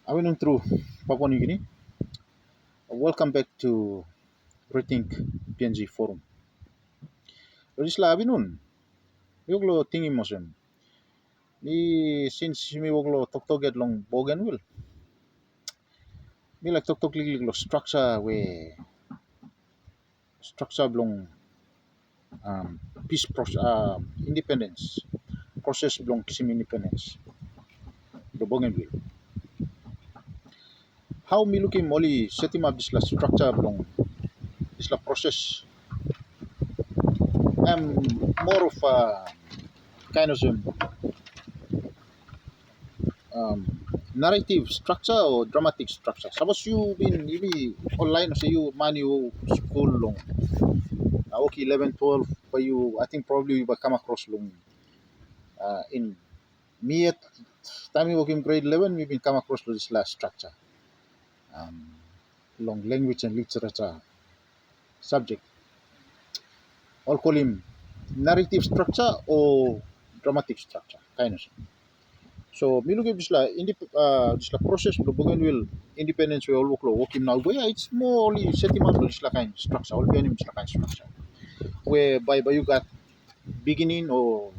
Awinun through Papua New Guinea. Welcome back to Rethink PNG Forum. Rojisla Awinun, yuglo tingi mosem. Ni since mi woglo tok get long Bougainville. Mi like tok lo structure we structure belong peace process independence process belong kisim independence the Bougainville. How mi looking only setting up this la structure belong this la process. I'm more of a kind of um, narrative structure or dramatic structure. Suppose you be online, say you man you school long, okay 11, 12, but you I think probably you will come across long in me at time you work in grade 11, we've been come across this last structure, um, long language and literature subject. I'll call him narrative structure or dramatic structure, kind of. So me look at this la process of the Bougainville independence we all working now. Where it's more only setting up this la kind of structure, all be this la kind of structure. Whereby you got beginning or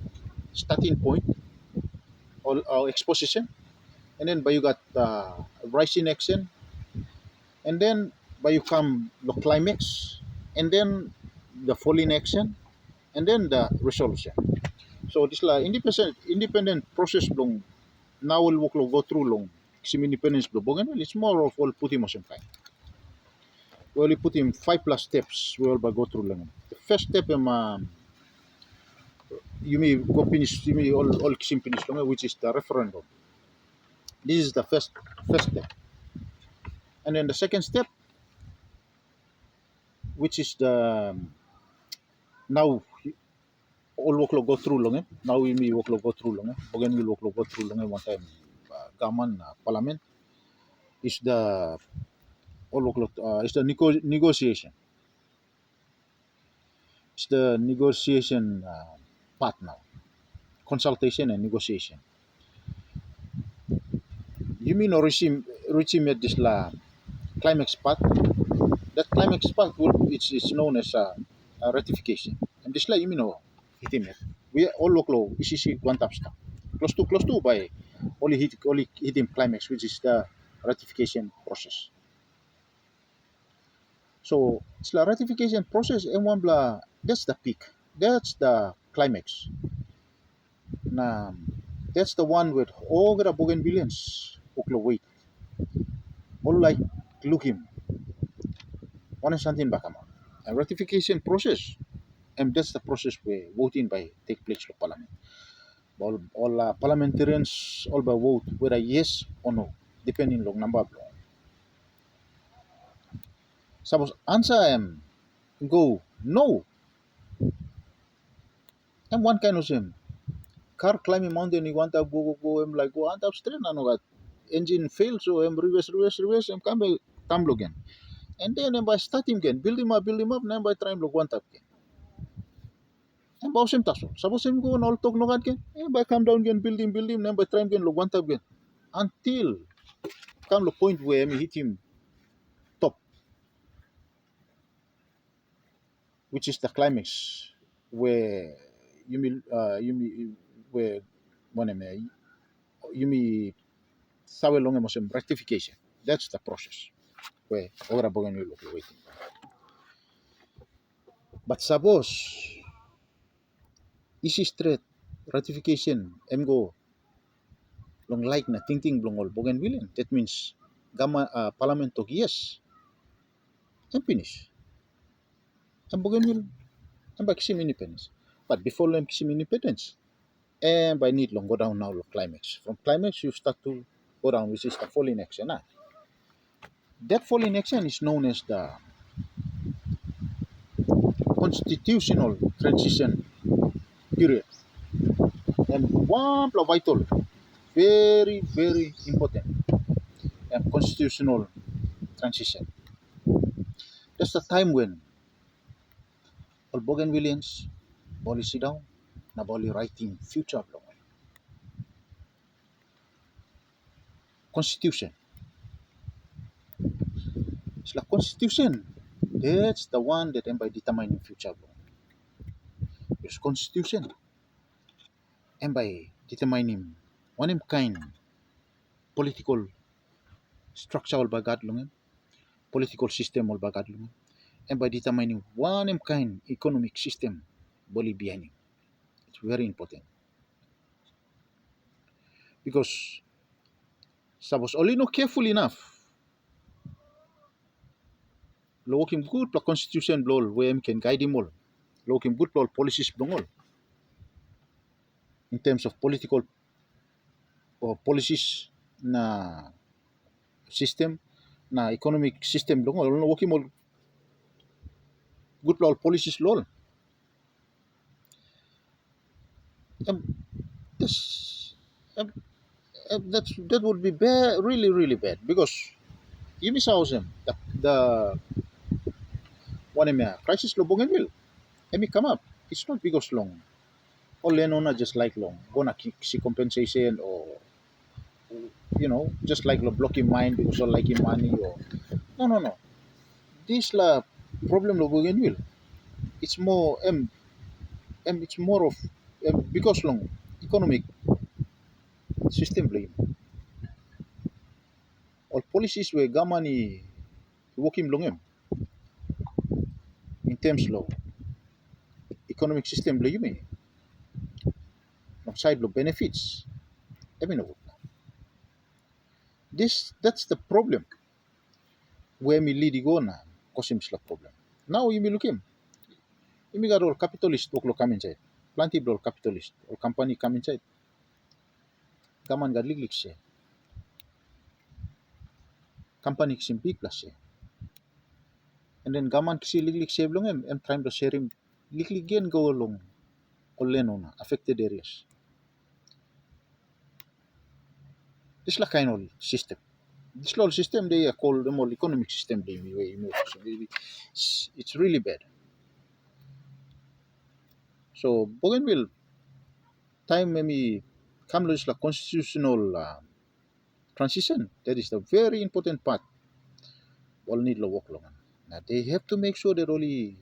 starting point or exposition, and then by you got rising action, and then by you come the climax, and then the falling action, and then the resolution. So this la independent process long now we'll go through long. Sim independence the Bougainville, it's more of all put him on some kind. We only put him 5+ steps we all go through lang. The first step you may go finish you may all kisim finish long which is the referendum. This is the first step. And then the second step, which is the now all work go through long. Now we may work go through long. Bougainville work go through long one time government parliament is the all work is the negotiation. It's the negotiation part now. Consultation and negotiation. You mean or reaching at this la climax part? That climax part will it's known as a ratification. And this la you mean or hit him. We all look low. ICC one tap stuff. Close to by only hitting climax, which is the ratification process. So it's the ratification process and one blah that's the peak. That's the climax. Now that's the one with all the Bougainvilleans who wait. All like look him. One is something back a ratification process. And that's the process where voting by take place in parliament. All parliamentarians all by vote whether yes or no, depending on number of law. Suppose answer go no, and one kind of same car climbing mountain you want to go like go and up straight and got engine fails so reverse come again. And then by starting again, build him up, then by trying look one tap again. And boss him tasso. Suppose him go and all talk no again, and by come down again, build him, then by trying again look one tap again. Until come the point where me hit him top, which is the climax, where you mean where one you mean sawe long emotion rectification. That's the process where ora bogan you look waiting. But suppose isi straight ratification go long like na ting long all bogan willing. That means gama parliament talk yes and finish. And bogan will and by kisim independence. But before them kisim independence, and by need long go down now look climax. From climax you start to go down, which is the falling action. That falling action is known as the constitutional transition period. And one vital, very important, and constitutional transition. That's the time when all Bougainvilleans boli sit down, na boli writing future law. Constitution. It's like constitution. That's the one that by determining future law. It's constitution and by determining one kind political structure all bagat lungan, political system all bagat lungan, and by determining one kind economic system boli behind it. It's very important because suppose only no careful enough, looking good the constitution law where can guide him all, looking good law policies belong all in terms of political or policies na system na economic system belong all, working all good law policies law. Um, this, um, that would be bad, really really bad because you miss out them the one crisis lo Bougainville. Let me come up. It's not because long. All Lenona just like long. Gonna see compensation or just like the blocking mine because of liking money or no. This la problem lo Bougainville. It's more it's more of because long economic system blame. All policies were gamani working long in terms lo economic system blame. No side lo benefits. I mean, that's the problem where me lead go na causes la problem. Now you me look him. You me got all capitalist work lo come inside. Plenty of capitalist or company come inside. Gaman got lig say. Company ksim big plus say. And then gaman kisi lig say belong em trying to share him lig gain go along all na affected areas. This la kind of system. This law system they are called the more economic system they it's really bad. So Bougainville time maybe come to this constitutional transition. That is the very important part. All need to work long. Now they have to make sure that only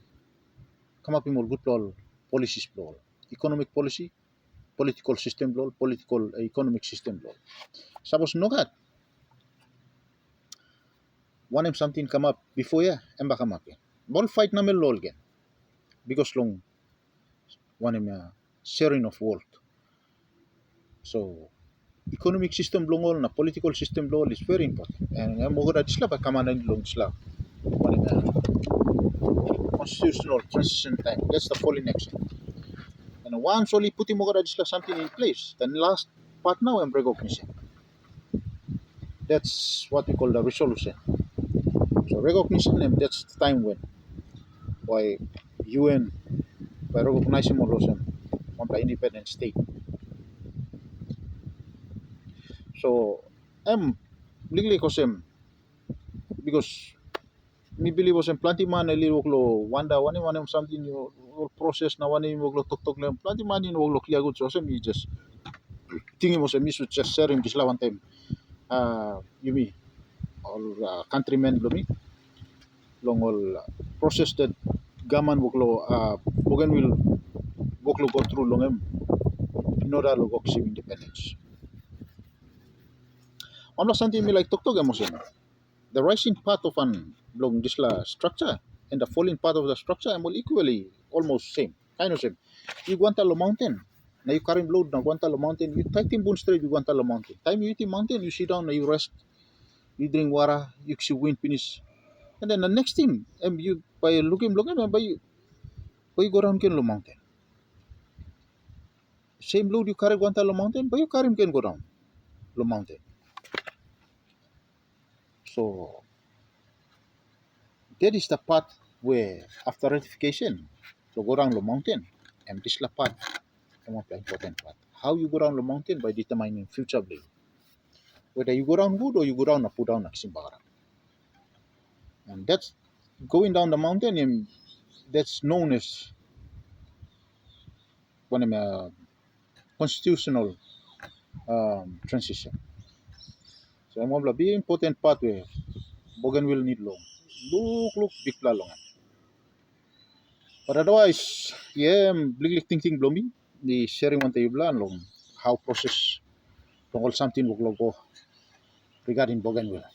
come up with more good law, policies law, economic policy, political system law, political economic system law. Suppose no that one time something come up before ya, emba come up ya. Ball fight namin law again because long one time sharing of world. So economic system law na political system law is very important. And I'm more that isla pa kamanan long isla. One constitutional transition time. That's the following action. And once only putting more something in place, then last part now I'm recognition. That's what we call the resolution. So recognition and that's the time when by UN by recognizing Molosem on the independent state. So I'm legally cosem because me believe was plenty man a little wanda one something you process na one woglo tok lem plenty man in woglo clear good so me just thinking was a miss just sharing this one time you me or countrymen lo me long all process that gaman woglo Bougainville woglo go through long in order to go independence. On something me like tok emotion. The rising part of an long this structure and the falling part of the structure are equally almost same, kind of same. You Guantalo mountain. Now you carry load na Guantalo mountain, you take in bone straight you Guantalo mountain. Time you eat in mountain, you sit down, you rest, you drink water, you see wind finish. And then the next thing, you by looking and by you go down can mountain. Same load you carry Guantalo mountain, but you carry can go down low mountain. So that is the part where after ratification, you go down the mountain. And this is the part, the most important part. How you go down the mountain by determining future blade. Whether you go down good or you go down or put down a Simbara. And that's going down the mountain and that's known as one of the constitutional transition. So I'm going to be important part where Bougainville need law. look big pla long. But otherwise, yeah, blig thinking blomi the sharing one table long how process tungkol something wag logo regarding Bougainville.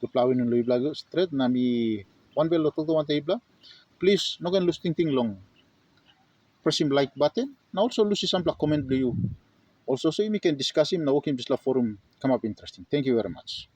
To plawin ng luibla straight nami one bell to one table. Please no can lose thinking long. Press him like button. Now also lose some comment below. Also so we can discuss him na working bisla forum come up interesting. Thank you very much.